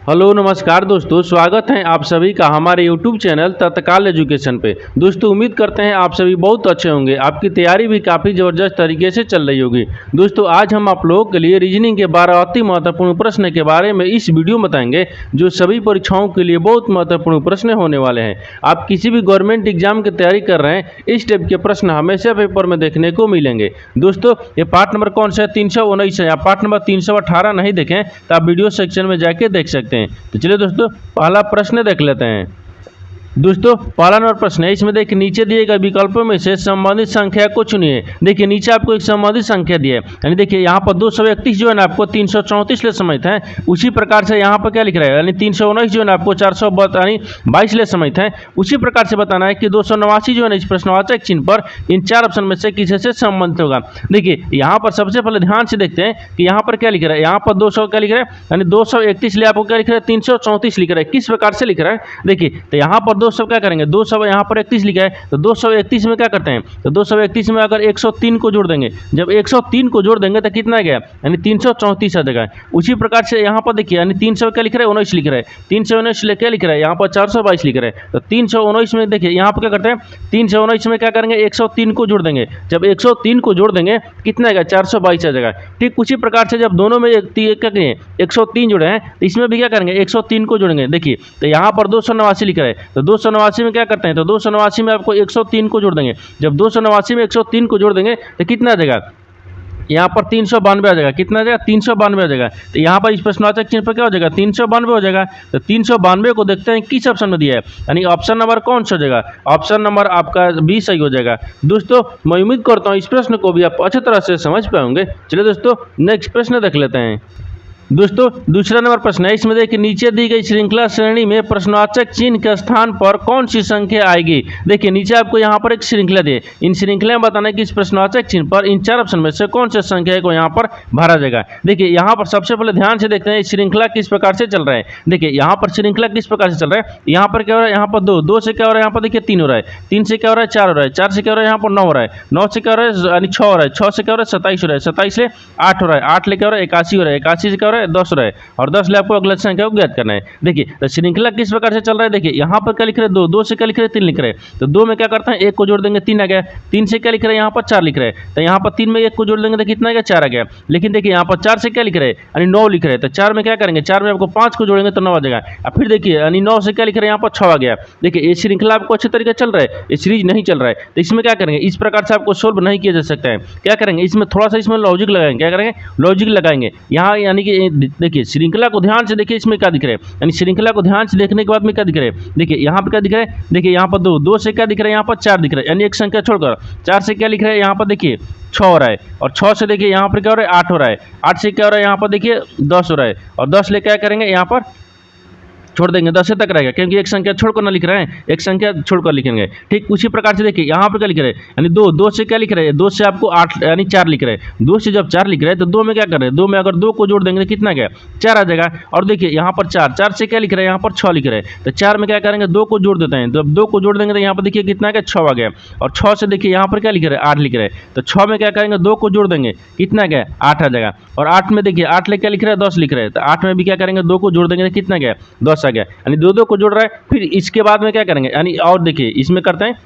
Hello नमस्कार दोस्तों, स्वागत है आप सभी का हमारे YouTube चैनल तत्काल एजुकेशन पे। दोस्तों उम्मीद करते हैं आप सभी बहुत अच्छे होंगे। आपकी तैयारी भी काफ़ी ज़बरदस्त तरीके से चल रही होगी। दोस्तों आज हम आप लोगों के लिए रीजनिंग के 12 अति महत्वपूर्ण प्रश्न के बारे में इस वीडियो में बताएंगे, जो सभी परीक्षाओं के लिए बहुत महत्वपूर्ण प्रश्न होने वाले हैं। आप किसी भी गवर्नमेंट एग्जाम की तैयारी कर रहे हैं, इस टाइप के प्रश्न हमेशा पेपर में देखने को मिलेंगे। दोस्तों ये पार्ट नंबर कौन सा है? 319 है। आप पार्ट नंबर 318 नहीं देखें तो आप वीडियो सेक्शन में जाके देख सकते हैं। तो चलिए दोस्तों पहला प्रश्न देख लेते हैं। दोस्तों पहला नंबर प्रश्न है, इसमें देखिए नीचे दिए गए विकल्पों में से संबंधित संख्या को चुनिए। देखिए नीचे आपको एक संबंधित संख्या दी है, यानी देखिए यहाँ पर 231 जो है ना आपको 334 ले समित है। उसी प्रकार से यहाँ पर क्या लिख रहा है, यानी 319 जो है ना आपको 422 ले समित है। उसी प्रकार से बताना है कि 289 जो है ना इस प्रश्नवाचक चिन्ह पर इन चार ऑप्शन में से किसी से संबंधित होगा। देखिए यहाँ पर सबसे पहले ध्यान से देखते हैं कि यहाँ पर क्या लिख रहा है। यहाँ पर 200 क्या लिख रहा है, यानी 231 ले आपको क्या लिख रहा है, 334 लिख रहा है। किस प्रकार से लिख रहा है, देखिए तो यहाँ पर 200 क्या करेंगे, 200 यहाँ पर 31 लिखा है तो 231 में क्या करते हैं, तो 231 में अगर 103 को जोड़ देंगे, जब 103 को जोड़ देंगे तो कितना गया, यानी 334 आ जाएगा। उसी प्रकार से यहाँ पर देखिए यानी 300 क्या लिख रहा है, 19 लिख रहा है। 319 क्या लिख रहा है, यहाँ पर 422 लिख रहा है। तो 319 में देखिए यहाँ पर क्या करते हैं, 319 में क्या करेंगे, 103 को जोड़ देंगे। जब 103 को जोड़ देंगे कितना आएगा, 422 आ जाएगा। ठीक उसी प्रकार से जब दोनों में क्या करेंगे 103 जुड़े हैं तो इसमें भी क्या करेंगे 103 को जोड़ेंगे। देखिए तो यहाँ पर 289 लिख रहा है तो 289 में क्या करते हैं, तो 289 में आपको 103 को जोड़ देंगे। जब 289 में 103 को जोड़ देंगे तो कितना आ जाएगा, यहाँ पर 392 आ जाएगा। कितना आ जाएगा, 392 आ जाएगा। तो यहाँ पर इस प्रश्नवाचक चिन्ह पर क्या हो जाएगा, 392 हो जाएगा। तो 392 को देखते हैं किस ऑप्शन में दिया है, यानी ऑप्शन नंबर कौन सा हो जाएगा, ऑप्शन नंबर आपका 20 सही हो जाएगा। दोस्तों मैं उम्मीद करता हूँ इस प्रश्न को भी आप अच्छी तरह से समझ पाएंगे। चलिए दोस्तों नेक्स्ट प्रश्न देख लेते हैं। दोस्तों दूसरा नंबर प्रश्न है, इसमें देखिए नीचे दी गई श्रृंखला श्रेणी में प्रश्नवाचक चिन्ह के स्थान पर कौन सी संख्या आएगी। देखिए नीचे आपको यहाँ पर एक श्रृंखला दी है, इन श्रृंखला में बताना है कि इस प्रश्नवाचक चिन्ह पर इन चार ऑप्शन में से कौन सी संख्या को यहाँ पर भरा जाएगा। देखिए यहाँ पर सबसे पहले ध्यान से देखते हैं श्रृंखला किस प्रकार से चल रहा है। देखिए यहाँ पर श्रृंखला किस प्रकार से चल रहा है, यहाँ पर क्या हो रहा है, यहाँ पर 2 से क्या हो रहा है, यहाँ पर देखिए 3 हो रहा है, 3 से क्या हो रहा है, 4 हो रहा है, 4 से क्या हो रहा है, यहाँ पर 9 हो रहा है, 9 से क्या हो रहा है, यानी 6 हो रहा है, 6 से क्या हो रहा है, 27 हो रहा है, 27 से 8 हो रहा है, 8 ले क्या हो रहा है, 81 हो रहा है, 81 से क्या हो रहा है, 10 हो रहा है, और 10 ले आपको अगला संख्या को ज्ञात करना है। देखिए तो श्रृंखला किस प्रकार से चल रहा है, देखिए यहाँ पर क्या लिख रहे हैं, 2 से क्या लिख रहे हैं, 3 लिख रहे हैं। तो 2 में क्या करते हैं, 1 को जोड़ देंगे, 3 आ गया। 3 से क्या लिख रहे हैं, यहाँ पर 4 लिख रहे हैं। तो यहाँ पर 3 में 1 को जोड़ देंगे तो कितना आ गया, 4 आ गया। लेकिन देखिए यहाँ पर 4 से क्या लिख रहे हैं, यानी 9 लिख रहे हैं। तो 4 में क्या करेंगे, 4 में आपको 5 को जोड़ेंगे तो 9 आ जाएगा। अब फिर देखिए यानी 9 से क्या लिख रहे हैं, यहाँ पर 6 आ गया। देखिए ये श्रृंखला आपको अच्छे तरीके से चल रहा है, ये सीरीज नहीं चल रहा है। तो इसमें क्या करेंगे, इस प्रकार से आपको सोल्व नहीं किया जा सकता है। क्या करेंगे, इसमें थोड़ा सा इसमें लॉजिक लगाएंगे। क्या करेंगे, लॉजिक लगाएंगे यहाँ, यानी कि देखिए श्रृंखला को ध्यान से देखिए, इसमें क्या दिख रहा है, यानी श्रृंखला को ध्यान से देखने के बाद में क्या दिख रहा है, देखिए यहाँ पर क्या दिख रहा है, देखिए यहाँ पर 2 से क्या दिख रहा है, यहाँ पर 4 दिख रहा है, यानी एक संख्या छोड़कर 4 से क्या लिख रहा है, यहाँ पर देखिए 6 हो रहा है, और 6 से देखिए यहाँ पर क्या हो रहा है, 8 हो रहा है, 8 से क्या हो रहा है, यहाँ पर देखिए 10 हो रहा है, और 10 ले क्या करेंगे, यहाँ पर छोड़ देंगे, 10 तक रहेगा, क्योंकि एक संख्या छोड़कर ना लिख रहे हैं, एक संख्या छोड़कर लिखेंगे। ठीक उसी प्रकार से देखिए यहाँ पर क्या लिख रहे हैं, यानी 2 से क्या लिख रहे हैं, 2 से आपको 8 यानी 4 लिख रहे हैं। 2 से जब 4 लिख रहे हैं तो 2 में क्या कर रहे हैं, 2 में अगर 2 को जोड़ देंगे तो कितना गया, 4 आ जाएगा। और देखिए यहाँ पर 4 से क्या लिख रहे हैं, यहाँ पर 6 लिख रहे हैं। तो 4 में क्या करेंगे, 2 को जोड़ देते हैं, तो 2 को जोड़ देंगे तो यहाँ पर देखिए कितना गया, 6 आ गया। और 6 से देखिए यहाँ पर क्या लिख रहे हैं, 8 लिख रहे हैं। तो 6 में क्या करेंगे, 2 को जोड़ देंगे, कितना गया, 8 आ जाएगा। और 8 में देखिए 8 ले क्या लिख रहे हैं, 10 लिख रहे हैं। तो 8 में भी क्या करेंगे, 2 को जोड़ देंगे तो कितना गया, 10 आ गया, यानी 2 को जोड़ रहा है। फिर इसके बाद में क्या करेंगे, यानी और देखिए इसमें करते हैं।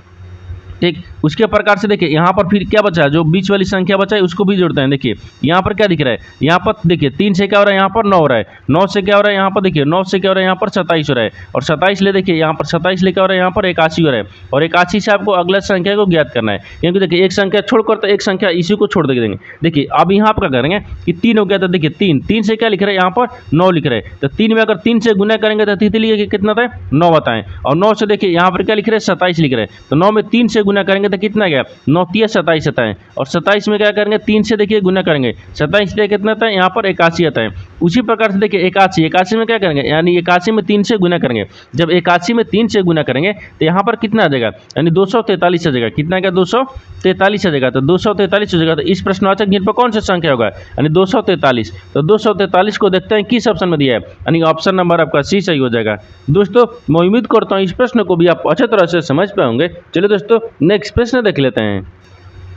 ठीक उसके प्रकार से देखिए यहाँ पर फिर क्या बचा है, जो बीच वाली संख्या बचा है उसको भी जोड़ते हैं। देखिए यहाँ पर क्या दिख रहा है, यहाँ पर देखिए 3 से क्या हो रहा है, यहाँ पर 9 हो रहा है, 9 से क्या हो रहा है, यहाँ पर देखिए 9 से क्या हो रहा है, यहाँ पर 27 हो रहा है, और 27 ले देखिए यहाँ पर 27 ले क्या हो रहा है, यहाँ पर 81 हो रहा है, और 81 से आपको अगला संख्या को ज्ञात करना है। क्योंकि देखिए एक संख्या छोड़कर तो एक संख्या इसी को छोड़ देंगे। देखिए अब यहाँ पर क्या करेंगे कि 3 हो गया, तो देखिए 3 से क्या लिख रहे हैं, यहाँ पर 9 लिख रहे हैं। तो 3 में अगर 3 से गुना करेंगे तो तितली कितना था, 9 बताएं। और 9 से देखिए यहाँ पर क्या लिख रहे हैं, 27 लिख रहे हैं। तो 9 में 3 से गुना करेंगे तो कितना गया, 9 3 27 आता है। और 27 में क्या करेंगे, 3 से देखिए गुना करेंगे, 27 से कितना आता है, यहाँ पर 81 आता है। उसी प्रकार से देखिए 81 में क्या करेंगे, यानी 81 में 3 से गुना करेंगे। जब 81 में 3 से गुना करेंगे तो यहाँ पर कितना आ जाएगा, यानी 243 आ जाएगा। कितना क्या, 243 आ जाएगा। तो 243 हो जाएगा। तो इस प्रश्नवाचक चिन्ह पर कौन सा संख्या होगा, यानी 243। तो 243 को देखते हैं किस ऑप्शन में दिया है, यानी ऑप्शन नंबर आपका सी सही हो जाएगा। दोस्तों मैं उम्मीद करता हूँ इस प्रश्न को भी आप अच्छे तरह से समझ पाएंगे। चलिए दोस्तों नेक्स्ट प्रश्न देख लेते हैं।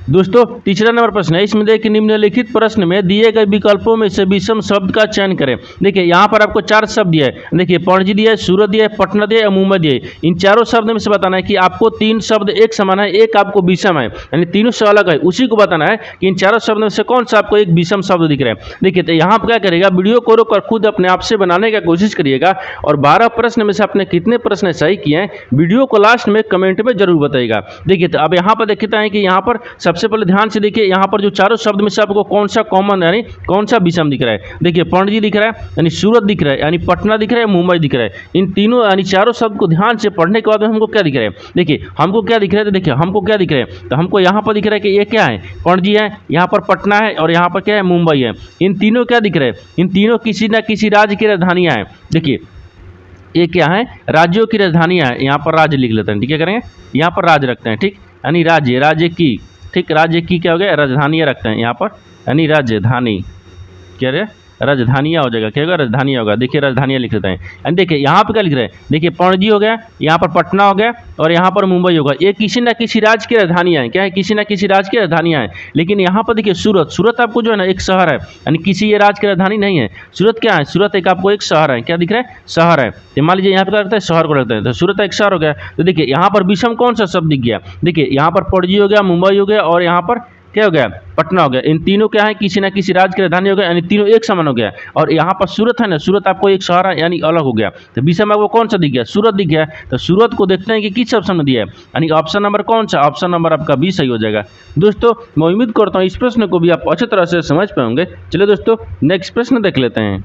दोस्तों तीसरा नंबर प्रश्न है, इसमें देखिए निम्नलिखित प्रश्न में दिए गए विकल्पों में से विषम शब्द का चयन करें। देखिए यहाँ पर आपको 4 शब्द दिया है, देखिए पणजी दिया है, सूरत दिया है, पटना दिया है, मुंबई दिया है। इन चारों शब्द में से बताना है कि आपको 3 शब्द एक समान है, एक आपको विषम है, यानी तीनों से अलग है। उसी को बताना है कि इन चारों शब्द में से कौन सा आपको एक विषम शब्द दिख रहा है। देखिए तो यहाँ पर क्या करेगा, वीडियो को रोक कर खुद अपने आप से बनाने का कोशिश करिएगा और 12 प्रश्न में से आपने कितने प्रश्न सही किए हैं वीडियो को लास्ट में कमेंट में जरूर बताइएगा। देखिए तो अब यहाँ पर देखते हैं कि यहाँ पर सबसे पहले ध्यान से देखिए, यहाँ पर जो चारों शब्द में से आपको कौन सा कॉमन यानी कौन सा विषम दिख रहा है। देखिए पणजी दिख रहा है, यानी सूरत दिख रहा है, यानी पटना दिख रहा है, मुंबई दिख रहा है। इन तीनों यानी चारों शब्द को ध्यान से पढ़ने के बाद में हमको क्या दिख रहा है, देखिए हमको क्या दिख रहा है, तो देखिए हमको क्या दिख रहा है, तो हमको यहाँ पर दिख रहा है कि ये क्या है, पणजी है, यहाँ पर पटना है और यहाँ पर क्या है, मुंबई है। इन तीनों क्या दिख रहा है, इन तीनों किसी न किसी राज्य की राजधानियाँ हैं। देखिए ये क्या है, राज्यों की राजधानियाँ हैं। यहाँ पर राज्य लिख लेते हैं, ठीक है, करेंगे यहाँ पर राज्य रखते हैं, ठीक, यानी राज्य की, ठीक, राज्य की क्या हो गया, राजधानियाँ रखते हैं यहाँ पर, यानी राजधानी, क्या रे, राजधानियाँ हो जाएगा, क्या होगा, राजधानियाँ होगा। देखिए राजधानियाँ लिख लेते हैं, यानी देखिए यहाँ पे क्या लिख रहे हैं, देखिए पणजी हो गया, यहाँ पर पटना हो गया और यहाँ पर मुंबई होगा। ये किसी न किसी राज्य की राजधानियाँ हैं, क्या है, किसी न किसी राज्य की राजधानियाँ हैं। लेकिन यहाँ पर देखिए सूरत आपको जो है ना एक शहर है, यानी किसी ये राज्य की राजधानी नहीं है। सूरत क्या है, सूरत एक आपको एक शहर है, क्या दिख रहा है, शहर है। तो मान लीजिए यहाँ पे क्या रखते हैं, शहर को रखते हैं, तो सूरत एक शहर हो गया। तो देखिए यहाँ पर विषम कौन सा शब्द दिख गया, देखिए यहाँ पर पणजी हो गया, मुंबई हो गया और यहाँ पर क्या हो गया, पटना हो गया। इन तीनों क्या है, किसी ना किसी राज्य की राजधानी हो गया, यानी तीनों एक समान हो गया। और यहाँ पर सूरत है ना, सूरत आपको एक शहर है, यानी अलग हो गया। तो विषम आपको कौन सा दिख गया, सूरत दिख गया। तो सूरत को देखते हैं कि किस ऑप्शन में दिया है, यानी ऑप्शन नंबर कौन सा, ऑप्शन नंबर आपका बी सही हो जाएगा। दोस्तों मैं उम्मीद करता हूँ इस प्रश्न को भी आप अच्छी तरह से समझ पाएंगे। चलिए दोस्तों नेक्स्ट प्रश्न देख लेते हैं।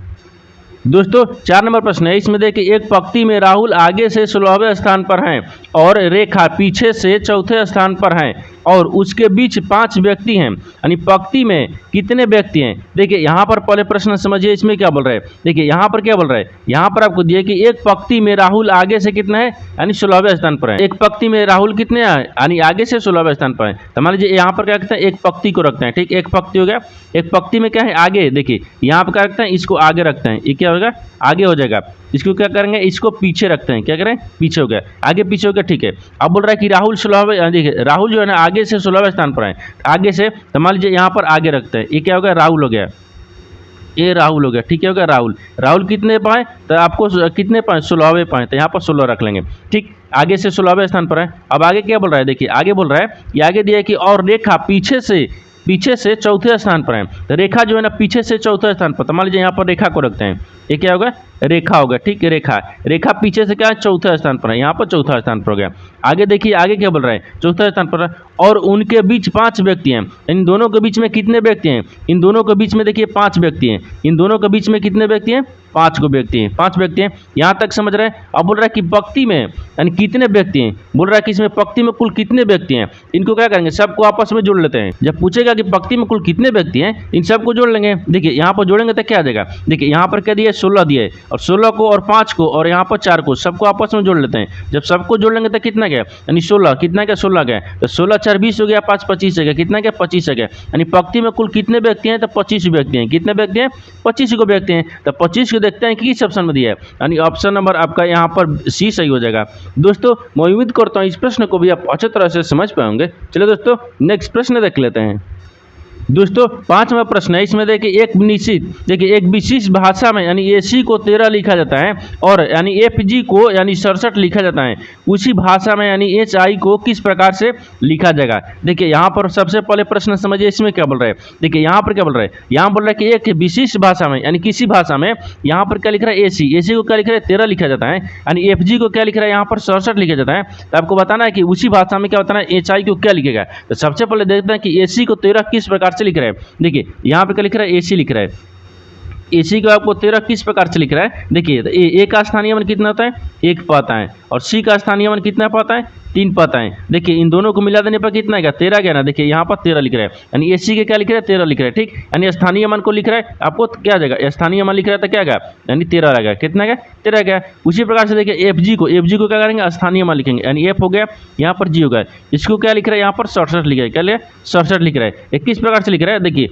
दोस्तों 4 नंबर प्रश्न है, इसमें देखिए एक पंक्ति में राहुल आगे से 16वें स्थान पर हैं और रेखा पीछे से चौथे स्थान पर हैं और उसके बीच 5 व्यक्ति हैं, यानी पंक्ति में कितने व्यक्ति हैं। देखिए यहाँ पर पहले प्रश्न समझिए, इसमें क्या बोल रहे हैं, देखिए यहाँ पर क्या बोल रहे हैं, यहाँ पर आपको दिए कि एक पंक्ति में राहुल आगे से कितना है, यानी 16वें स्थान पर है। एक पंक्ति में राहुल कितने हैं, यानी आगे से 16वें स्थान पर है। तो मान लीजिए यहाँ पर क्या करते हैं, एक पंक्ति को रखते हैं, ठीक, एक पंक्ति हो गया, एक पंक्ति में क्या है आगे, देखिए यहाँ पर क्या रखते हैं, इसको आगे रखते हैं, ये क्या होगा, आगे हो जाएगा। इसको क्या करेंगे, इसको पीछे रखते हैं, क्या करें, पीछे हो गया, आगे पीछे हो गया, ठीक है। अब बोल रहा है कि राहुल 16वें, देखिए राहुल जो है ना आगे से 16वें स्थान पर है, आगे से, तो मान लीजिए यहाँ पर आगे रखते हैं, ये क्या हो गया, राहुल हो गया, ये राहुल हो गया, ठीक है, हो गया राहुल। राहुल कितने पाए, तो आपको कितने पाए, 16वें पाए, तो यहाँ पर 16 रख लेंगे, ठीक, आगे से 16वें स्थान पर है। अब आगे क्या बोल रहा है, देखिए आगे बोल रहा है, ये आगे दिया है कि और रेखा पीछे से चौथे स्थान पर है। तो रेखा जो है ना पीछे से चौथे स्थान पर, तो मान लीजिए यहाँ पर रेखा को रखते हैं, ये क्या होगा, रेखा होगा, ठीक है, रेखा पीछे से क्या है, चौथे स्थान पर है, यहाँ पर चौथा स्थान पर हो गया। आगे देखिए आगे क्या बोल रहा है, चौथे स्थान पर है और उनके बीच 5 व्यक्ति हैं। इन दोनों के बीच में कितने व्यक्ति हैं, इन दोनों के बीच में देखिए 5 व्यक्ति हैं। इन दोनों के बीच में कितने व्यक्ति हैं, 5 व्यक्ति हैं, 5 व्यक्ति हैं। यहाँ तक समझ रहे हैं। अब बोल रहा है कि पंक्ति में यानी कितने व्यक्ति हैं, बोल रहा है कि इसमें पंक्ति में कुल कितने व्यक्ति हैं। इनको क्या करेंगे, सबको आपस में जोड़ लेते हैं। जब पूछेगा कि पंक्ति में कुल कितने व्यक्ति हैं, इन सबको जोड़ लेंगे। देखिए यहाँ पर जोड़ेंगे तो क्या आ जाएगा, देखिए यहाँ पर क्या दिया है, 16 दिया है और 16 को और 5 को और यहाँ पर 4 को, सबको आपस में जोड़ लेते हैं। जब सबको जोड़ लेंगे तो कितना गया, यानी 16, कितना गया, 16 गया। तो 16 4 20 हो गया, 5 25 हो गया, कितना गया, 25 हो गया। यानी पंक्ति में कुल कितने व्यक्ति हैं, तो 25 व्यक्ति हैं। कितने व्यक्ति हैं, 25 को व्यक्ति हैं। तो 25 को देखते हैं कि किस ऑप्शन में दिया है, यानी ऑप्शन नंबर आपका यहाँ पर सी सही हो जाएगा। दोस्तों मैं उम्मीद करता हूँ इस प्रश्न को भी आप अच्छी तरह से समझ पाएंगे। चलिए दोस्तों नेक्स्ट प्रश्न देख लेते हैं। दोस्तों 5वां प्रश्न है, इसमें देखिए एक विशिष्ट भाषा में यानी AC को 13 लिखा जाता है और यानी FG को यानी 67 लिखा जाता है। उसी भाषा में यानी HI को किस प्रकार से लिखा जाएगा। देखिए यहाँ पर सबसे पहले प्रश्न समझिए, इसमें क्या बोल रहे हैं। देखिए यहाँ पर क्या बोल रहे हैं, यहाँ बोल रहा है कि एक विशिष्ट भाषा में यानी किसी भाषा में, यहाँ पर क्या लिख रहा है, AC को क्या लिख रहा है, 13 लिखा जाता है, यानी FG को क्या लिख रहा है, यहाँ पर 67 लिखा जाता है। तो आपको बताना है कि उसी भाषा में क्या बताना है, HI को क्या लिखेगा। तो सबसे पहले देखते हैं कि AC को 13 किस प्रकार लिख रहा है। देखिए यहाँ पे क्या लिख रहा है, AC लिख रहा है। AC को आपको 13 किस प्रकार से लिख रहा है। देखिए A का स्थानीय मान कितना होता है, 1 पाता है और C का स्थानीय मान कितना पाता है, 3 पाता है। देखिए इन दोनों को मिला देने पर कितना है, 13 गया ना। देखिए यहाँ पर 13 लिख रहा है, यानी AC के क्या लिख रहा है, 13 लिख रहा है, ठीक। यानी स्थानीय मान को लिख रहा है, आपको क्या आ जाएगा, स्थानीय मान लिख रहा है तो क्या गया, यानी 13 आ गया। कितना गया, 13 गया। उसी प्रकार से देखिए FG को क्या करेंगे, स्थानीय मान लिखेंगे, यानी F हो गया, यहाँ पर G हो गया। इसको क्या लिख रहा है, यहाँ पर 67 लिख रहा है, क्या लिखा है, 67 लिख रहा है। ये किस प्रकार से लिख रहा है, देखिए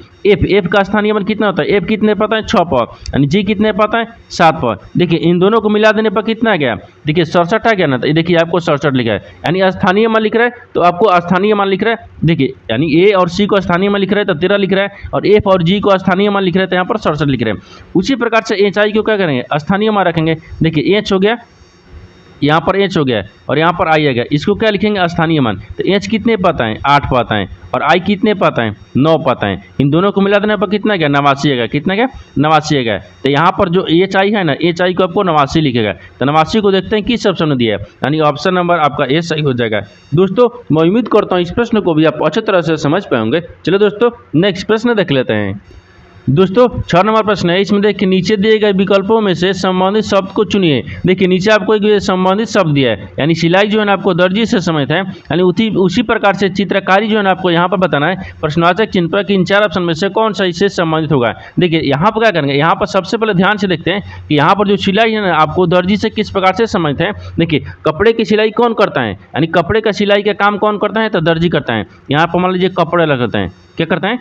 F का स्थानीय मान कितना होता है, F कितने पाता है, 6 पाव, यानी G कितने पाता है, 7 पाव। देखिए इन दोनों को मिला देने पर कितना आ गया, देखिए 67 आ गया ना। तो देखिए आपको 67 लिखा है, यानी स्थानीय मान लिख रहा है तो आपको स्थानीय मान लिख रहा है, देखिए यानी ए और सी को स्थानीय मान लिख रहा है तो 13 लिख रहा है, और एफ और जी को स्थानीय मान लिख रहे हैं तो यहाँ पर 67 लिख रहे हैं। उसी प्रकार से एच आई को क्या करेंगे, स्थानीय मान रखेंगे। देखिए एच हो गया, यहाँ पर एच हो गया और यहाँ पर आई आ गया, इसको क्या लिखेंगे, स्थानीय मान। तो एच कितने पाता है, 8 पाता है, और आई कितने पाता है, 9 पाता है। इन दोनों को मिला देने पर कितना गया, 89 आएगा। कितना गया, 89 आएगा। तो यहाँ पर जो एच आई है ना, एच आई को आपको 89 लिखेगा। तो 89 को देखते हैं किस ऑप्शन में दिया है, यानी ऑप्शन नंबर आपका ए सही हो जाएगा। दोस्तों मैं उम्मीद करता हूँ इस प्रश्न को भी आप अच्छी तरह से समझ पाएंगे। चलो दोस्तों नेक्स्ट प्रश्न देख लेते हैं। दोस्तों 6 नंबर प्रश्न है, इसमें देखिए नीचे दिए गए विकल्पों में से संबंधित शब्द को चुनिए। देखिए नीचे आपको एक संबंधित शब्द दिया है, यानी सिलाई जो है ना आपको दर्जी से संबंधित है, यानी उसी प्रकार से चित्रकारी जो है ना आपको यहाँ पर बताना है प्रश्नवाचक चिन्ह पर कि इन 4 ऑप्शन में से कौन सा इससे संबंधित होगा। देखिए यहाँ पर क्या करेंगे, यहाँ पर सबसे पहले ध्यान से देखते हैं कि यहाँ पर जो सिलाई है ना आपको दर्जी से किस प्रकार से संबंधित है। देखिए कपड़े की सिलाई कौन करता है, यानी कपड़े का सिलाई का काम कौन करता है, तो दर्जी करता है। यहाँ पर मान लीजिए कपड़े लगाते हैं, क्या करते हैं,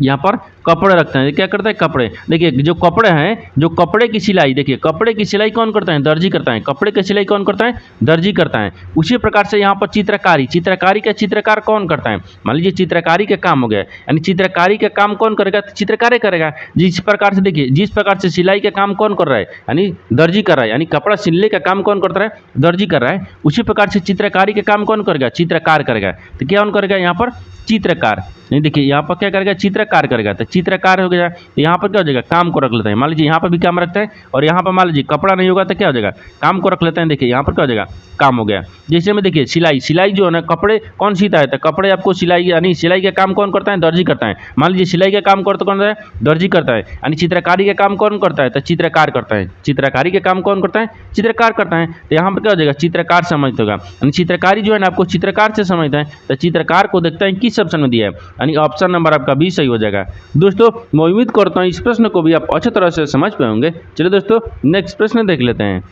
यहाँ पर कपड़े रखते हैं, क्या करते हैं, कपड़े। देखिए जो कपड़े हैं, जो कपड़े की सिलाई, देखिए कपड़े की सिलाई कौन करता है, दर्जी करता है। कपड़े की सिलाई कौन करता है, दर्जी करता है। उसी प्रकार से यहाँ पर चित्रकारी, चित्रकारी का चित्रकार कौन करता है, मान लीजिए चित्रकारी का काम हो गया, यानी चित्रकारी का काम कौन करेगा, चित्रकार करेगा। जिस प्रकार से देखिए, जिस प्रकार से सिलाई का काम कौन कर रहा है, यानी दर्जी कर रहा है, यानी कपड़ा सिलने का काम कौन करता है, दर्जी कर रहा है। उसी प्रकार से चित्रकारी का काम कौन करेगा, चित्रकार करेगा। तो क्या कौन करेगा यहाँ पर, चित्रकार। नहीं देखिए यहाँ पर क्या करेगा, चित्रकार करेगा। तो चित्रकार हो गया, यहाँ पर क्या हो जाएगा, काम को रख लेते हैं। मान लीजिए यहाँ पर भी काम रखते हैं, और यहाँ पर मान लीजिए कपड़ा नहीं होगा तो क्या हो जाएगा, काम को रख लेते हैं। देखिए यहाँ पर क्या हो जाएगा, काम हो गया। जैसे में देखिए सिलाई, सिलाई जो है ना कपड़े कौन सीता है, तो कपड़े आपको सिलाई, यानी सिलाई का काम कौन करता है, दर्जी करता है। मान लीजिए सिलाई का काम कौन करता है, दर्जी करता है। यानी चित्रकारी का काम कौन करता है, तो चित्रकार करता है। चित्रकारी का काम कौन करता है, चित्रकार करता है। तो यहाँ पर क्या हो जाएगा, चित्रकार समझते होगा, यानी चित्रकारी जो है ना आपको चित्रकार से समझता है। तो चित्रकार को देखते हैं किस ऑप्शन में दिया है, यानी ऑप्शन नंबर आपका बी सही हो जाएगा। दोस्तों मैं उम्मीद करता हूँ इस प्रश्न को भी आप अच्छी तरह से समझ पाएंगे। चलिए दोस्तों नेक्स्ट प्रश्न देख लेते हैं।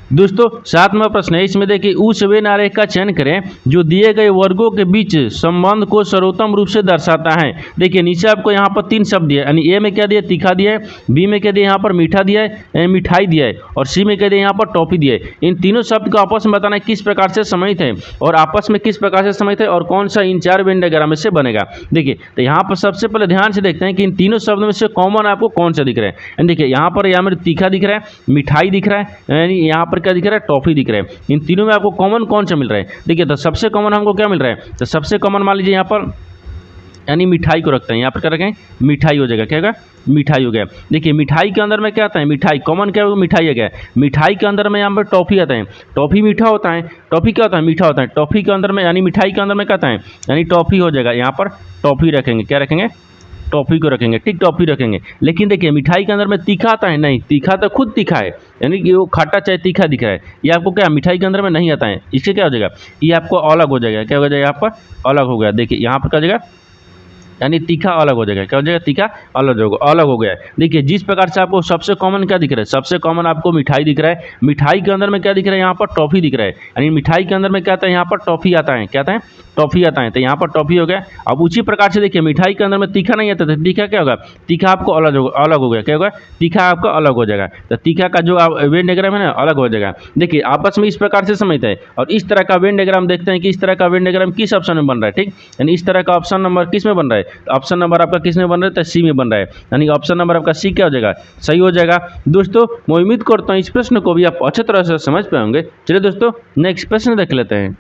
दोस्तों 7वां प्रश्न है, इसमें देखिए उस वेन आरेख का चयन करें जो दिए गए वर्गों के बीच संबंध को सर्वोत्तम रूप से दर्शाता है। देखिए नीचे आपको यहाँ पर 3 शब्द दिए, यानी ए में क्या दिया, तीखा दिया है, बी में क्या दिया, यहाँ पर मीठा दिया है, मिठाई दिया है, और सी में क्या दिया, यहाँ पर टॉफी दिया है। इन तीनों शब्द को आपस में बताना है किस प्रकार से संबंधित है, और आपस में किस प्रकार से संबंधित है, और कौन सा इन 4 वेन डायग्राम में से बनेगा। देखिए तो यहाँ पर सबसे पहले ध्यान से देखते हैं कि इन तीनों शब्द में से कॉमन आपको कौन सा दिख रहा है। देखिए यहाँ पर यहाँ मेरे तीखा दिख रहा है, मिठाई दिख रहा है, यानी यहाँ पर क्या दिख रहा है, टॉफी दिख रहा है। इन तीनों में आपको कॉमन कौन सा मिल रहा है। देखिए तो सबसे कॉमन हमको क्या मिल रहा है, तो सबसे कॉमन मान लीजिए यहाँ पर यानी मिठाई को रखते हैं, यहाँ पर क्या रखें, मिठाई हो जाएगा। क्या होगा, मिठाई हो गया। देखिए मिठाई के अंदर में क्या आता है, मिठाई कॉमन क्या होगा, मिठाई आ गया। मिठाई के अंदर में यहाँ पर टॉफी आता है, टॉफी मीठा होता है, टॉफी क्या होता है, मीठा होता है। टॉफी के अंदर में यानी मिठाई के अंदर में क्या आता है, यानी टॉफी हो जाएगा। यहाँ पर टॉफी रखेंगे, क्या रखेंगे, टॉफी को रखेंगे, ठीक, टॉफी रखेंगे। लेकिन देखिए मिठाई के अंदर में तीखा आता है, नहीं, तीखा तो खुद तीखा है, यानी कि वो खट्टा चाहे तीखा दिख रहा है, ये आपको क्या मिठाई के अंदर में नहीं आता है। इससे क्या हो जाएगा, ये आपको अलग हो जाएगा। क्या हो जाएगा, यहाँ पर अलग हो गया। देखिए यहाँ पर क्या हो जाएगा, यानी तीखा अलग हो जाएगा। क्या हो जाएगा, तीखा अलग हो गया। देखिए जिस प्रकार से आपको सबसे कॉमन क्या दिख रहा है, सबसे कॉमन आपको मिठाई दिख रहा है। मिठाई के अंदर में क्या दिख रहा है, यहाँ पर टॉफी दिख रहा है, यानी मिठाई के अंदर में क्या आता है, यहाँ पर टॉफी आता है। क्या आता है, टॉफी आता है। तो यहाँ पर टॉफी हो गया। अब उसी प्रकार से देखिए मिठाई के अंदर में तीखा नहीं आता, तो तीखा क्या होगा, तीखा आपको अलग हो गया। क्या होगा, तीखा आपका अलग हो जाएगा। तो तीखा का जो वेन डायग्राम है ना अलग हो जाएगा। देखिए आपस में इस प्रकार से समझते हैं, और इस तरह का वेन डायग्राम देखते हैं कि इस तरह का वेन डायग्राम किस ऑप्शन में बन रहा है, ठीक, यानी इस तरह का ऑप्शन नंबर किस में बन रहा है, ऑप्शन नंबर आपका किस में बन रहा है, तो सी में बन रहा है, यानी ऑप्शन नंबर आपका सी क्या हो जाएगा, सही हो जाएगा। दोस्तों मैं उम्मीद करता हूँ इस प्रश्न को भी आप अच्छे तरह से समझ पाएंगे। चलिए दोस्तों नेक्स्ट प्रश्न देख लेते हैं।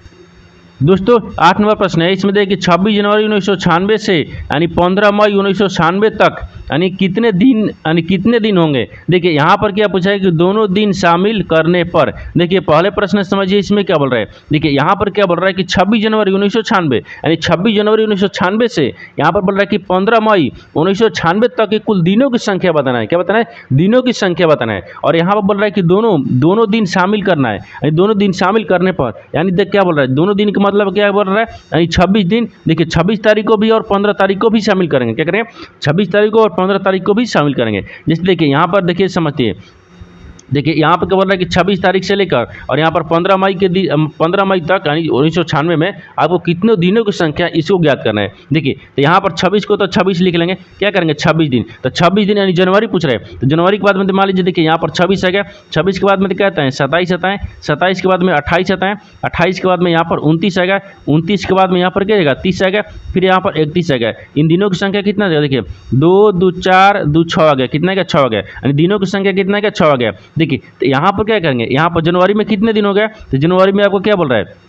दोस्तों 8 नंबर प्रश्न है, इसमें देखिए 26 जनवरी 1996 से यानी 15 मई 1996 तक यानी कितने दिन होंगे। देखिए यहाँ पर क्या पूछा है कि दोनों दिन शामिल करने पर। देखिए पहले प्रश्न समझिए इसमें क्या बोल रहा है। देखिए यहाँ पर क्या बोल रहा है कि 26 जनवरी 1996 यानी 26 जनवरी 1996 से यहाँ पर बोल रहा है कि 15 मई 1996 तक के कुल दिनों की संख्या बताना है। क्या बताना है, दिनों की संख्या बताना है। और यहाँ पर बोल रहा है कि दोनों दिन शामिल करना है, यानी दोनों दिन शामिल करने पर यानी देख क्या बोल रहा है, दोनों दिन का मतलब क्या बोल रहा है, यानी 26 दिन। देखिए 26 तारीख को भी और 15 तारीख को भी शामिल करेंगे। क्या करेंगे, 26 तारीख को और 15 तारीख को भी शामिल करेंगे। जैसे देखिए यहाँ पर देखिए समझिए देखिए यहाँ पर क्या बोल रहा है कि 26 तारीख से लेकर और यहाँ पर 15 मई के 15 मई तक यानी 1996 में आपको कितने दिनों की संख्या इसको ज्ञात करना है। देखिए तो यहाँ पर 26 को तो 26 लिख लेंगे, क्या करेंगे 26 दिन, तो 26 दिन यानी जनवरी पूछ रहे हैं, तो जनवरी के बाद में मान लीजिए देखिए यहाँ पर 26 है गया, 26 के बाद में कहते हैं 27 आता है, 27 के बाद में 28 आता है, 28 के बाद में यहाँ पर 29 आएगा, 29 के बाद में यहाँ पर क्या आएगा 30 आएगा, फिर यहाँ पर 31 आएगा। इन दिनों की संख्या कितना है देखिए 2 2 4 2 6 आ गया, कितना का 6 आ गया, यानी दिनों की संख्या कितना का 6 आ गया। देखिए तो यहाँ पर क्या करेंगे, यहाँ पर जनवरी में कितने दिन हो गया, तो जनवरी में आपको क्या बोल रहा है,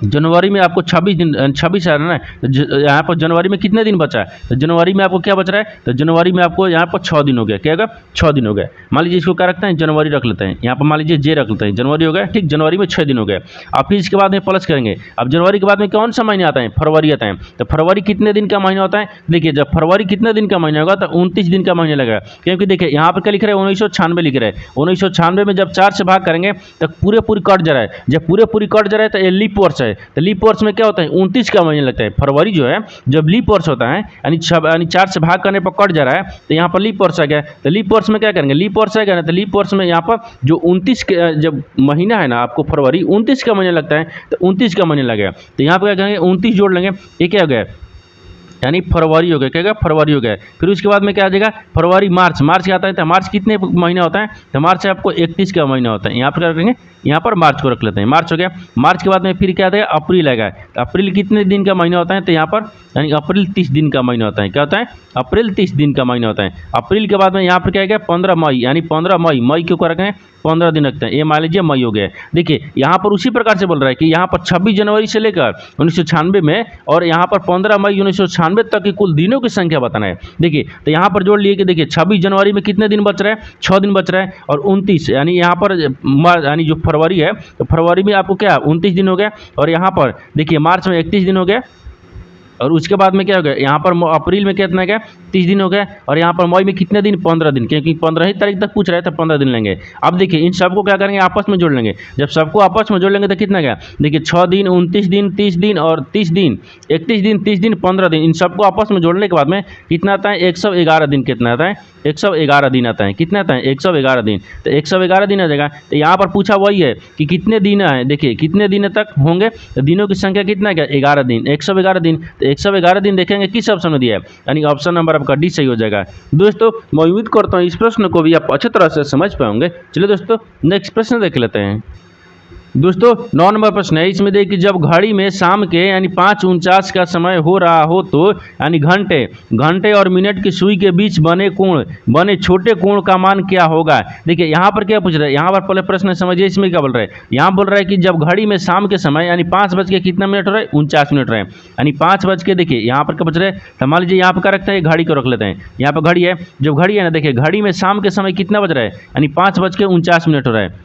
जनवरी में आपको 26 दिन 26 आ रहा है ना, यहाँ पर जनवरी में कितने दिन बचा है, तो जनवरी में आपको क्या बच रहा है, तो जनवरी में आपको यहाँ पर 6 दिन हो गया, क्या होगा 6 दिन हो गया। मान लीजिए इसको क्या रखते हैं जनवरी रख लेते हैं, यहाँ पर मान लीजिए जे रख लेते हैं, जनवरी हो गया ठीक, जनवरी में 6 दिन हो गया। अब फिर इसके बाद में प्लस करेंगे, अब जनवरी के बाद में कौन सा महीना आता है, फरवरी आता है, तो फरवरी कितने दिन का महीना होता है, देखिए जब फरवरी कितने दिन का महीना होगा तो 29 दिन का महीना लगेगा, क्योंकि देखिए यहाँ पर क्या लिख रहे हैं 1996 लिख रहे हैं, 1996 में जब 4 से भाग करेंगे तो पूरे कट जा रहा है, जब पूरे कट जा रहा है तो ये लीप वर्ष है, तो लीप वर्ष में क्या होता है 29 का महीना लगता है। फरवरी जो है जब लीप वर्ष होता है यानी 4 से भाग करने पर कट जा रहा है, तो यहाँ पर लीप वर्ष आ गया, तो लीप वर्ष में क्या करेंगे, लीप वर्ष आएगा ना, तो लीप वर्ष में यहाँ पर जो 29 जब महीना है ना आपको फरवरी 29 का महीना लगता है, तो 29 का महीना लगेगा, तो यहाँ पर क्या करेंगे 29 जोड़ लेंगे, ये क्या हो गया यानी फरवरी हो गया, क्या फरवरी हो गया। फिर उसके बाद में क्या आ जाएगा फरवरी मार्च, मार्च क्या आता है, तो मार्च कितने महीना होता है, तो मार्च आपको 31 का महीना होता है, यहाँ पर क्या करेंगे यहाँ पर मार्च को रख लेते हैं, मार्च हो गया। मार्च के बाद में फिर क्या आता है अप्रैल आएगा, तो अप्रैल कितने दिन का महीना होता है, तो यहाँ पर यानी अप्रैल 30 दिन का महीना होता है, क्या होता है अप्रैल 30 दिन का महीना होता है। अप्रैल के बाद में यहाँ पर क्या आएगा 15 मई, यानी 15 मई, मई क्यों कर रखे हैं 15 दिन रखते हैं, ये मान लीजिए मई हो गया। देखिए यहाँ पर उसी प्रकार से बोल रहा है कि यहाँ पर 26 जनवरी से लेकर 1996 में और यहाँ पर 15 मई 1996 तक की कुल दिनों की संख्या बताना है। देखिए तो यहाँ पर जोड़ लिए कि देखिए 26 जनवरी में कितने दिन बच रहे हैं 6 दिन बच रहे हैं, और 29 यानी यहाँ पर यानी जो फरवरी है तो फरवरी में आपको क्या 29 दिन हो गया, और यहाँ पर देखिए मार्च में 31 दिन हो गया, और उसके बाद में क्या हो गया यहाँ पर अप्रैल में कितना गया 30 दिन हो गया, और यहाँ पर मई में कितने दिन 15 दिन, क्योंकि 15 ही तारीख तक पूछ रहे थे 15 दिन लेंगे। अब देखिए इन सबको क्या करेंगे आपस में जोड़ लेंगे, जब सबको आपस में जोड़ लेंगे तो कितना गया देखिए 6 दिन 29 दिन 30 दिन और 30 दिन 31 दिन 30 दिन 15 दिन, इन सबको आपस में जोड़ने के बाद में कितना आता है 111 दिन, कितना आता है 111 दिन आता है, कितना आता है 111 दिन, तो 111 दिन आ जाएगा। तो यहाँ पर पूछा वही है कि कितने दिन है, देखिए कितने दिन तक होंगे, तो दिनों की संख्या कितना है 11 दिन, 111 दिन, तो 111 दिन देखेंगे किस ऑप्शन में दिया है, यानी ऑप्शन नंबर आपका डी सही हो जाएगा। दोस्तों मैं उम्मीद करता हूँ इस प्रश्न को भी आप अच्छी तरह से समझ पाएंगे। चलिए दोस्तों नेक्स्ट प्रश्न देख लेते हैं। दोस्तों 9 नंबर प्रश्न है, इसमें देखिए जब घड़ी में शाम के यानी 5:49 का समय हो रहा हो तो यानी घंटे और मिनट की सुई के बीच बने छोटे कोण का मान क्या होगा। देखिए यहाँ पर क्या पूछ रहे हैं, यहाँ पर पहले प्रश्न समझिए इसमें क्या बोल रहे हैं। यहाँ बोल रहा है कि जब घड़ी में शाम के समय यानी 5 बज के कितना मिनट हो रहा है 49 मिनट रहे, यानी 5 बज के देखिए यहाँ पर क्या पूछ रहे हैं, तो मान लीजिए यहाँ पर क्या रखते हैं घड़ी को रख लेते हैं, यहाँ पर घड़ी है, जब घड़ी है ना देखिए घड़ी में शाम के समय कितना बज रहा है यानी 5 बज के 49 मिनट हो रहा है,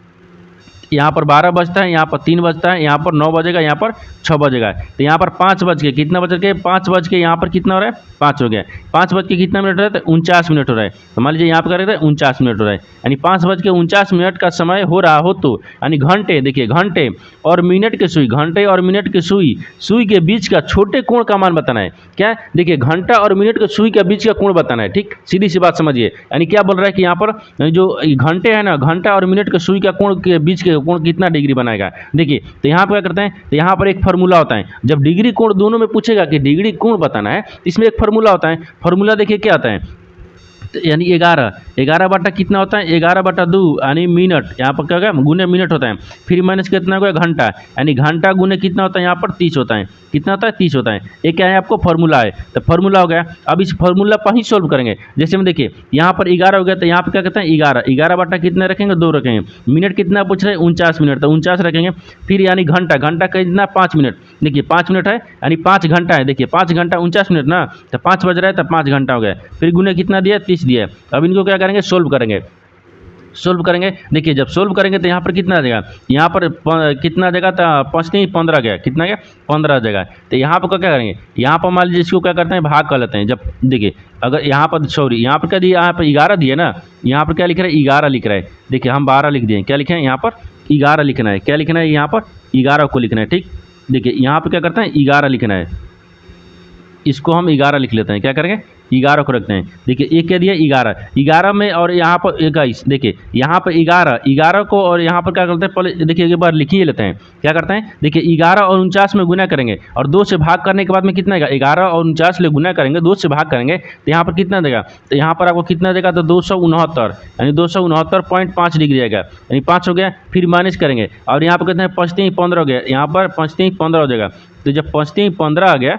यहाँ पर 12 बजता है, यहाँ पर 3 बजता है, यहाँ पर 9 बजेगा, यहाँ पर 6 बजेगा, तो यहाँ पर 5 बज के कितना बज के 5 बज के यहाँ पर कितना हो रहा है 5 हो गया, 5 बज के कितना मिनट हो रहा है तो 49 मिनट हो रहा है, तो मान लीजिए यहाँ पर करें 49 मिनट हो रहा है, यानी 5 बज के 49 मिनट का समय हो रहा हो तो यानी घंटे, देखिए घंटे और मिनट के सुई के बीच का छोटे कोण का मान बताना है। क्या देखिए घंटा और मिनट के सुई के बीच का कोण बताना है, ठीक सीधी सी बात समझिए। यानी क्या बोल रहा है कि यहाँ पर जो घंटे है ना, घंटा और मिनट के सुई का कोण के बीच के कोण कितना डिग्री बनाएगा। देखिए तो यहाँ पर क्या करते हैं, तो यहाँ पर एक फार्मूला होता है, जब डिग्री कोण दोनों में पूछेगा कि डिग्री कोण बताना है, इसमें एक फार्मूला होता है, फार्मूला देखिए क्या आता है, यानी 11 बटा कितना होता है 11/2 यानी मिनट, यहाँ पर क्या होगा गुने मिनट होता है, फिर माइनस कितना होगा घंटा, यानी घंटा गुने कितना होता है यहाँ पर 30 होता है, कितना होता है 30 होता है। ये क्या है आपको फार्मूला है, तो फार्मूला हो गया। अब इस फार्मूला पर ही सोल्व करेंगे, जैसे में देखिए यहाँ पर 11 हो गया, तो यहाँ पर क्या कहते हैं 11 बटा कितना रखेंगे 2 रखेंगे, मिनट कितना पूछ रहे हैं 49 मिनट, तो 49 रखेंगे, फिर यानी घंटा कितना 5 मिनट, देखिए 5 मिनट है यानी 5 घंटा है, देखिए 5 घंटा 49 मिनट ना, तो 5 बज रहा है तो 5 घंटा हो गया, फिर गुने कितना दिया 30 दिया। अब इनको क्या करेंगे सोल्व करेंगे, देखिए जब सोल्व करेंगे तो यहाँ पर कितना आ जाएगा, यहाँ पर कितना आ जाएगा, तो 5 नहीं 15 गया, कितना गया 15 आ जाएगा। तो यहाँ पर क्या करेंगे, यहाँ पर मान लीजिए इसको क्या करते हैं भाग कर लेते हैं। जब देखिए अगर यहाँ पर यहाँ पर क्या दिया, यहाँ पर 11 दिए ना, यहाँ पर क्या लिख रहा है 11 लिख रहा है, देखिए हम 12 लिख दिए, क्या लिखे हैं यहाँ पर 11 लिखना है, क्या लिखना है यहाँ पर 11 को लिखना है, ठीक। देखिए यहाँ पर क्या करते हैं 11 लिखना है, इसको हम 11 लिख लेते हैं। क्या करेंगे, 11 को रखते हैं। देखिए ये क्या दिया 11, 11 में और यहाँ पर 21। देखिए यहाँ पर 11 को और यहाँ पर क्या करते हैं, पहले देखिए एक बार लिख ही लेते हैं। क्या करते हैं, देखिए 11 और 49 में गुना करेंगे और 2 से भाग करने के बाद में कितना आएगा, 11 और 49 ले गुना करेंगे, 2 से भाग करेंगे तो यहाँ पर कितना देगा, तो यहाँ पर आपको कितना देगा, तो 269, यानी 269.5 डिग्री आएगा, यानी 5 हो गया। फिर माइनस करेंगे और यहाँ पर कितना है, 5 3 15 हो गया, यहाँ पर 5 3 15 हो जाएगा। तो जब 5 3 15 आ गया,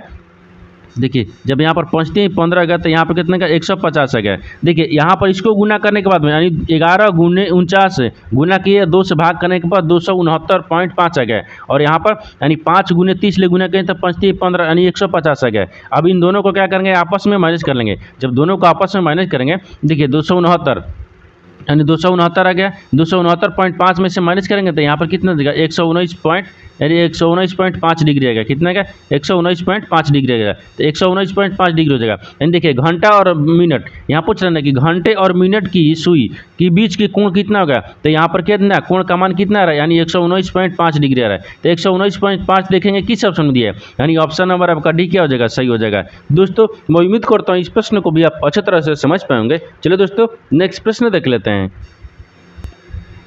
देखिए जब यहाँ पर 5 3 15 आ गया तो यहाँ पर कितने का 150 आ गया। देखिए यहाँ पर इसको गुना करने के बाद में यानी 11 गुने 49 गुना किए, 2 से भाग करने के बाद 269.5 आ गया। और यहाँ पर यानी 5 गुने 30 ले गुना करें तो 5 3 15 यानी 150 आ गया। अब इन दोनों को क्या करेंगे, आपस में माइनस कर लेंगे। जब दोनों को आपस में माइनस करेंगे, देखिए 269 यानी 269 आ गया, 269.5 में से माइनस करेंगे तो यहाँ पर कितना देगा, 119.5 डिग्री आएगा। कितना का 119.5 डिग्री आएगा, तो 119.5 डिग्री हो जाएगा। यानी देखिए घंटा और मिनट, यहाँ पूछ रहे हैं कि घंटे और मिनट की सुई के बीच की कोण कितना होगा, तो यहाँ पर कितना कोण का मान कितना आ रहा है, यानी 119.5 डिग्री आ रहा है। तो 119.5 देखेंगे किस ऑप्शन में दिया है, यानी ऑप्शन नंबर आपका डी क्या हो जाएगा, सही हो जाएगा। दोस्तों मैं उम्मीद करता हूँ इस प्रश्न को भी आप अच्छी तरह से समझ पाएंगे। चलिए दोस्तों नेक्स्ट प्रश्न देख लेते हैं।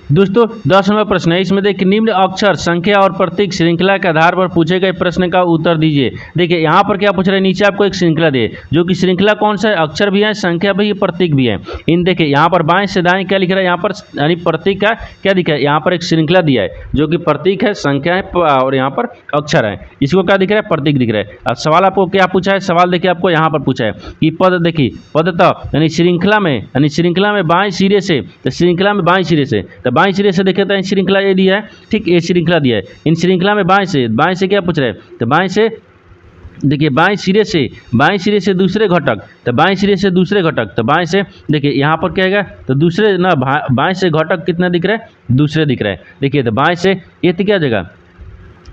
दोस्तों 10 नंबर प्रश्न है, इसमें देखिए निम्न अक्षर संख्या और प्रतीक श्रृंखला के आधार पर पूछे गए प्रश्न का उत्तर दीजिए। देखिए यहाँ पर क्या पूछ रहे हैं, नीचे आपको एक श्रृंखला दिए, जो कि श्रृंखला कौन सा है, अक्षर भी है, संख्या भी है, प्रतीक भी है। इन देखिए यहाँ पर बाएं से दाएं क्या लिख रहा है, यहाँ पर यानी प्रतीक का क्या दिखा है, यहाँ पर एक श्रृंखला दिया है जो कि प्रतीक है, संख्या है और यहाँ पर अक्षर है। इसको क्या दिख रहा है, प्रतीक दिख रहा है। अब सवाल आपको क्या पूछा है, सवाल देखिए आपको यहाँ पर पूछा है कि पद, देखिए पदतः यानी श्रृंखला में बाएं सिरे से, तो श्रृंखला में बाएं सिरे से, तो बाएं सिरे से देखे तो श्रृंखला ये दिया है, ठीक ये श्रृंखला दिया है। इन श्रृंखला में बाएं से क्या पूछ रहे हैं, तो बाएं से देखिए बाएं सिरे से दूसरे घटक, तो बाएं सिरे से दूसरे घटक, तो बाएं से देखिए यहाँ पर क्या आएगा, तो दूसरे ना बाएं से घटक कितना दिख रहा है, दूसरे दिख रहा है। देखिए तो बाएं से ये तो क्या जगह,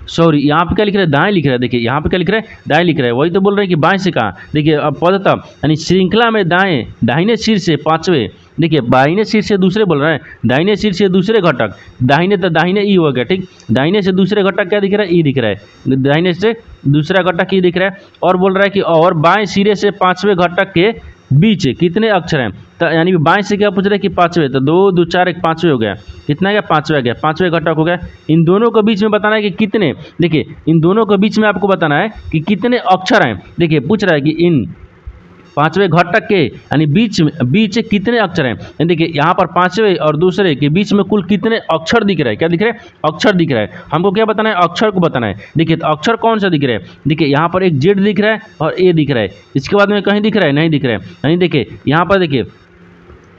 सॉरी यहाँ पे क्या लिख रहा है, दाएं लिख रहा है। देखिए यहाँ पे क्या लिख रहा है, दाएं लिख रहा है, वही तो बोल रहे हैं कि बाएं से कहाँ। देखिए अब पदतः यानी श्रृंखला में दाहिने सिर से पांचवें, देखिए दाहिने सिर से दूसरे बोल रहे हैं, दाहिने सिर से दूसरे घटक, दाहिने तो दाहिने ई हो गया, ठीक, दाहिने से दूसरे घटक क्या दिख रहा है, ई दिख रहा है, दाहिने से दूसरा घटक ई दिख रहा है। और बोल रहा है कि और बाएं सिरे से पांचवें घटक के बीच कितने अक्षर हैं, तो यानी बाएं से क्या पूछ रहे हैं कि पांचवें, तो 2 2 4 1 पांचवें हो गया, कितना गया, पांचवें आ गया, पांचवें घटक हो गया। इन दोनों के बीच में बताना है कि कितने, देखिए इन दोनों के बीच में आपको बताना है कि कितने अक्षर हैं। देखिए पूछ रहा है कि इन पांचवें घटक के यानी बीच कितने अक्षर हैं। देखिए यहाँ पर पांचवें और दूसरे के बीच में कुल कितने अक्षर दिख रहे हैं, क्या दिख रहे हैं, अक्षर दिख रहा है। हमको क्या बताना है, अक्षर को बताना है। देखिए तो अक्षर कौन सा दिख रहा है, देखिए यहाँ पर एक जेड दिख रहा है और ए दिख रहा है, इसके बाद में कहीं दिख रहा है, नहीं दिख रहा है। यानी देखिए यहाँ पर देखिए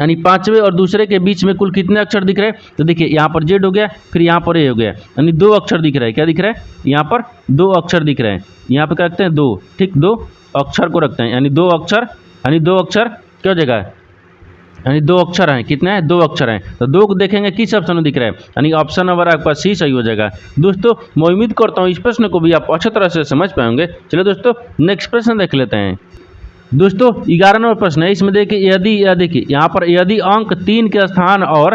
यानी पांचवें और दूसरे के बीच में कुल कितने अक्षर दिख रहे हैं, तो देखिए यहाँ पर जेड हो गया, फिर यहाँ पर ए हो गया, यानी 2 अक्षर दिख रहा है। क्या दिख रहा है, यहाँ पर 2 अक्षर दिख रहे हैं। यहाँ पर क्या रखते हैं, 2, ठीक 2 अक्षर को रखते हैं, यानी 2 अक्षर, यानी 2 अक्षर क्या जगह है, यानी 2 अक्षर हैं, कितने हैं, 2 अक्षर हैं। तो 2 को देखेंगे किस ऑप्शन में दिख रहा है, यानी ऑप्शन नंबर आपका सी सही हो जाएगा। दोस्तों मैं उम्मीद करता हूँ इस प्रश्न को भी आप अच्छी तरह से समझ पाएंगे। चलिए दोस्तों नेक्स्ट प्रश्न देख लेते हैं। दोस्तों 11 नंबर प्रश्न है, इसमें देखिए देखिए यहाँ पर यदि अंक 3 के स्थान और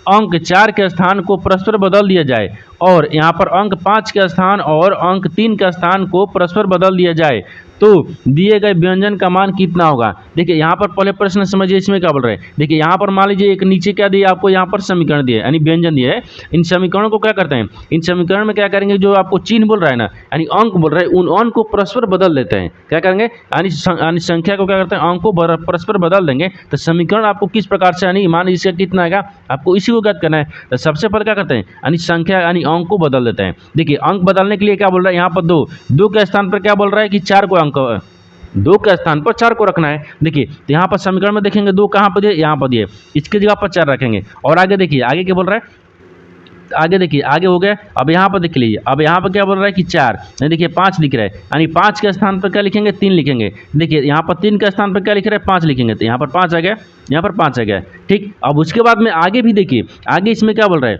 अंक 4 के स्थान को परस्पर बदल दिया जाए और यहाँ पर अंक 5 के स्थान और अंक 3 के स्थान को परस्पर बदल दिया जाए तो दिए गए व्यंजन का मान कितना होगा। देखिए यहाँ पर पहले प्रश्न समझिए, इसमें क्या बोल रहे हैं। देखिए यहाँ पर मान लीजिए एक नीचे क्या दिया आपको, यहाँ पर समीकरण दिया है यानी व्यंजन दिया है। इन समीकरणों को क्या करते हैं, इन समीकरण में क्या करेंगे, जो आपको चिन्ह बोल रहा है ना, यानी अंक बोल रहा है, उन अंक को परस्पर बदल देते हैं। क्या करेंगे, यानी संख्या को क्या करते हैं, अंक को परस्पर बदल देंगे तो समीकरण आपको किस प्रकार से, यानी मान इसका कितना आएगा, आपको इसी को ज्ञात करना है। तो सबसे पहले क्या करते हैं, यानी संख्या यानी अंक को बदल देते हैं। देखिए अंक बदलने के लिए क्या बोल रहा है, यहाँ पर 2 के स्थान पर क्या बोल रहा है कि 4 को अंक, 2 के स्थान पर 4 को रखना है। देखिए तो यहाँ पर समीकरण में देखेंगे 2 कहाँ पर दिए, यहाँ पर दिए, इसके जगह पर 4 रखेंगे। और आगे देखिए आगे क्या बोल रहा है, आगे देखिए आगे हो गया। अब यहाँ पर देख लीजिए, अब यहाँ पर क्या बोल रहा है कि 4, देखिए 5 लिख रहा है, यानी 5 के स्थान पर क्या लिखेंगे, 3 लिखेंगे। देखिए यहाँ पर 3 के स्थान पर क्या लिख रहा है, 5 लिखेंगे, तो यहाँ पर 5 आ गया, यहाँ पर 5 आ गया, ठीक। अब उसके बाद में आगे भी देखिए, आगे इसमें क्या बोल रहा है,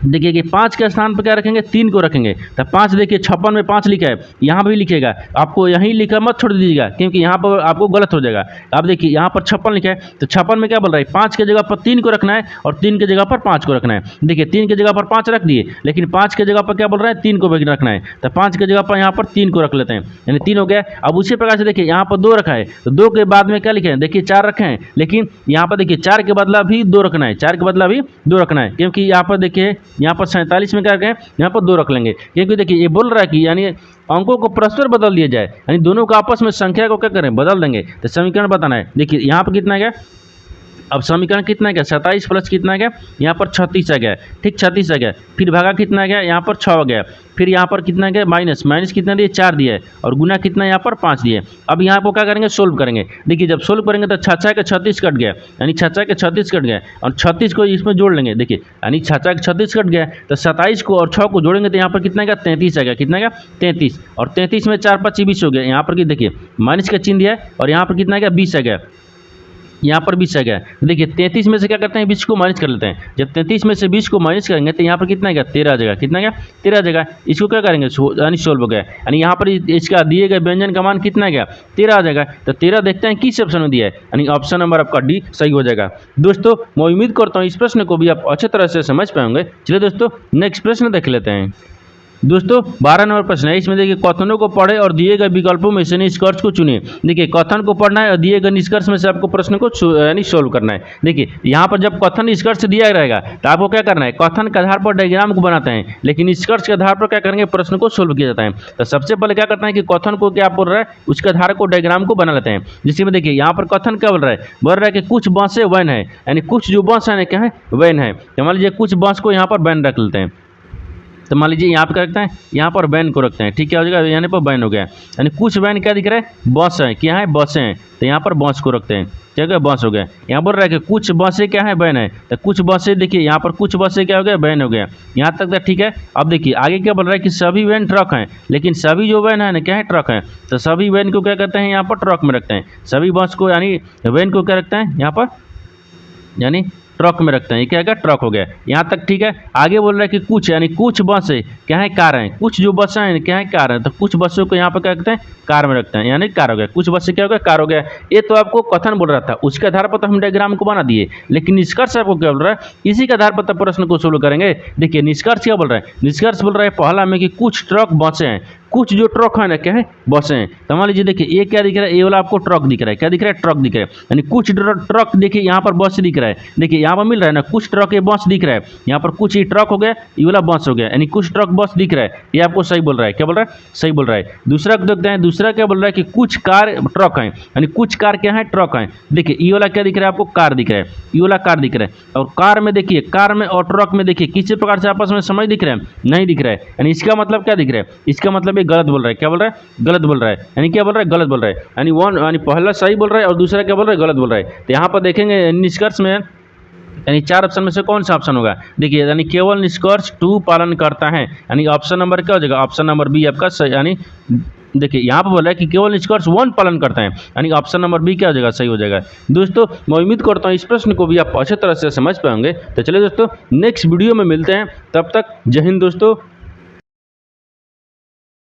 देखिए कि 5 के स्थान पर क्या रखेंगे, 3 को रखेंगे। तो 5 देखिए 56 में 5 लिखा है, यहाँ भी लिखेगा, आपको यहीं लिखा मत छोड़ दीजिएगा क्योंकि यहाँ पर आपको गलत हो जाएगा। आप देखिए यहाँ पर 56 लिखा है, तो 56 में क्या बोल रहा है, 5 की जगह पर 3 को रखना है और 3 की जगह पर 5 को रखना है। देखिए 3 की जगह पर 5 रख दिए, लेकिन 5 की जगह पर क्या बोल रहा है, 3 को भी रखना है। तो 5 की जगह पर यहाँ पर 3 को रख लेते हैं, यानी 3 हो गया। अब उसी प्रकार से देखिए यहाँ पर 2 रखा है, तो 2 के बाद में क्या लिखे हैं, देखिए 4 रखे हैं, लेकिन यहाँ पर देखिए 4 के बदला भी 2 रखना है, 4 के बदला भी 2 रखना है, क्योंकि यहाँ पर देखिए यहाँ पर 47 में क्या रखें, यहाँ पर 2 रख लेंगे, क्योंकि देखिए ये बोल रहा है कि यानी अंकों को परस्पर बदल दिया जाए, यानी दोनों का आपस में संख्या को क्या करें, बदल देंगे। तो समीकरण बताना है। देखिए यहाँ पर कितना है, अब समीकरण कितना है, 27 प्लस कितना है, यहाँ पर 36 आ गया, ठीक 36 आ गया, फिर भागा कितना गया, यहाँ पर 6 आ गया, फिर यहाँ पर कितना गया, माइनस कितना दिए, 4 दिए, और गुना कितना यहाँ पर 5 दिए। अब यहाँ पर क्या करेंगे, सोल्व करेंगे। देखिए जब सोल्व करेंगे तो 6 के 36 कट गया, यानी 6 के 36 कट गया, और 36 को इसमें जोड़ लेंगे। देखिए यानी 6 के 36 कट गया, तो 27 को और 6 को जोड़ेंगे तो यहाँ पर कितना गया, 33 आ गया, कितना गया 33, और 33 में 4 5 20 हो गया। यहाँ पर देखिए माइनस का चिन्ह दिया है, और यहाँ पर कितना गया, 20 आ गया, यहाँ पर 20 आ गया। देखिए 33 में से क्या करते हैं, 20 को माइनस कर लेते हैं। जब 33 में से 20 को माइनस करेंगे तो यहाँ पर कितना आएगा, 13 आ जाएगा, कितना गया 13 आ जाएगा। इसको क्या करेंगे, यानी सोल्व हो गया, यानी यहाँ पर इसका दिए गए व्यंजन का मान कितना गया, 13 आ जाएगा। तो 13 देखते हैं किस ऑप्शन में दिया है, यानी ऑप्शन नंबर आपका डी सही हो जाएगा। दोस्तों मैं उम्मीद करता हूँ इस प्रश्न को भी आप अच्छे तरह से समझ पाएंगे। चलिए दोस्तों नेक्स्ट प्रश्न देख लेते हैं। दोस्तों 12 नंबर प्रश्न है, इसमें देखिए कथनों को पढ़े और दिए गए विकल्पों में से निष्कर्ष को चुनिए। देखिए कथन को पढ़ना है और दिए गए निष्कर्ष में से आपको प्रश्न को यानी सोल्व करना है। देखिए यहाँ पर जब कथन निष्कर्ष दिया रहेगा तो आपको क्या करना है, कथन के आधार पर डायग्राम को बनाते हैं, लेकिन निष्कर्ष के आधार पर क्या करेंगे, प्रश्न को सोल्व किया जाता है। तो सबसे पहले क्या करते हैं कि कथन को क्या बोल रहा है, उसके आधार को डायग्राम को बना लेते हैं। जिसमें देखिए यहाँ पर कथन क्या बोल रहा है कि कुछ बांसें वैन है, यानी कुछ जो बांस है क्या है, वैन है। तो मान लीजिए कुछ बांस को यहाँ पर वैन रख लेते हैं। तो मान लीजिए यहाँ पर क्या रखते हैं, यहाँ पर बैन को रखते हैं, ठीक है, हो जाएगा, यहाँ पर बैन हो गया, यानी कुछ बैन क्या दिख रहा है, बॉस है, क्या है, बॉसें हैं, तो यहाँ पर बॉस को रखते हैं, ठीक है, बॉस हो गया। यहाँ बोल रहा है कि कुछ बॉसें क्या है, बैन है, तो कुछ बॉसें देखिए यहाँ पर कुछ बॉसें क्या हो गया, बैन हो गया, यहाँ तक तो ठीक है। अब देखिए आगे क्या बोल रहा है कि सभी वैन ट्रक हैं, लेकिन सभी जो वैन है ना क्या है, ट्रक है। तो सभी वैन को क्या करते हैं, यहाँ पर ट्रक में रखते हैं, सभी बॉस को यानी वैन को क्या रखते हैं, यहाँ पर यानी ट्रक में रखते हैं, ये क्या है, ट्रक हो गया, यहाँ तक ठीक है। आगे बोल रहा है कि कुछ यानी कुछ बस है क्या है, कार हैं, कुछ जो बस हैं क्या है, कार है, तो कुछ बसों को यहाँ पर क्या करते हैं, कार में रखते हैं, यानी कार हो गया, कुछ बस से क्या हो गया, कार हो गया। ये तो आपको कथन बोल रहा था, उसके आधार पर तो हम डायग्राम को बना दिए, लेकिन निष्कर्ष आपको क्या बोल रहा है, इसी के आधार पर तो प्रश्न को सोल्व करेंगे। देखिए निष्कर्ष क्या बोल रहा है, निष्कर्ष बोल रहा है पहला में कि कुछ ट्रक बसें हैं, कुछ जो ट्रक है ना क्या है, बसें हैं। तो मान लीजिए देखिए ये क्या दिख रहा है, ये वाला आपको ट्रक दिख रहा है, क्या दिख रहा है, ट्रक दिख रहा है, यानी कुछ ट्रक देखिए यहाँ पर बस दिख रहा है, देखिए यहाँ पर मिल रहा है ना, कुछ ट्रक ये बस दिख रहा है, यहाँ पर कुछ ही ट्रक हो गया, ये वाला बस हो गया, यानी कुछ ट्रक बस दिख रहा है, ये आपको सही बोल रहा है, क्या बोल रहा है, सही बोल रहा है। दूसरा देखते हैं, दूसरा क्या बोल रहा है कि कुछ कार ट्रक हैं, यानी कुछ कार क्या है, ट्रक हैं। देखिए ये वाला क्या दिख रहा है आपको, कार दिख रहा है, ये वाला कार दिख रहा है, और कार में देखिए, कार में और ट्रक में देखिए किसी प्रकार से आपस में समझ दिख रहा है, नहीं दिख रहा है, यानी इसका मतलब क्या दिख रहा है, इसका मतलब ये गलत बोल रहा है, क्या बोल रहा है, गलत बोल रहा है, यानी क्या बोल रहा है, गलत बोल रहा है, यानी वन यानी पहला सही बोल रहा है और दूसरा क्या बोल रहा है, गलत बोल रहा है। तो यहाँ पर देखेंगे निष्कर्ष में यानी 4 ऑप्शन में से कौन सा ऑप्शन होगा, देखिए यानी केवल निष्कर्ष 2 पालन करता है, यानी ऑप्शन नंबर क्या हो जाएगा, ऑप्शन नंबर बी आपका सही, यानी देखिए यहाँ पर बोल रहा है कि केवल निष्कर्ष 1 पालन करते हैं, यानी ऑप्शन नंबर बी क्या हो जाएगा, सही हो जाएगा। दोस्तों मैं उम्मीद करता हूँ इस प्रश्न को भी आप अच्छे तरह से समझ पाएंगे। तो चलिए दोस्तों नेक्स्ट वीडियो में मिलते हैं, तब तक जय हिंद दोस्तों।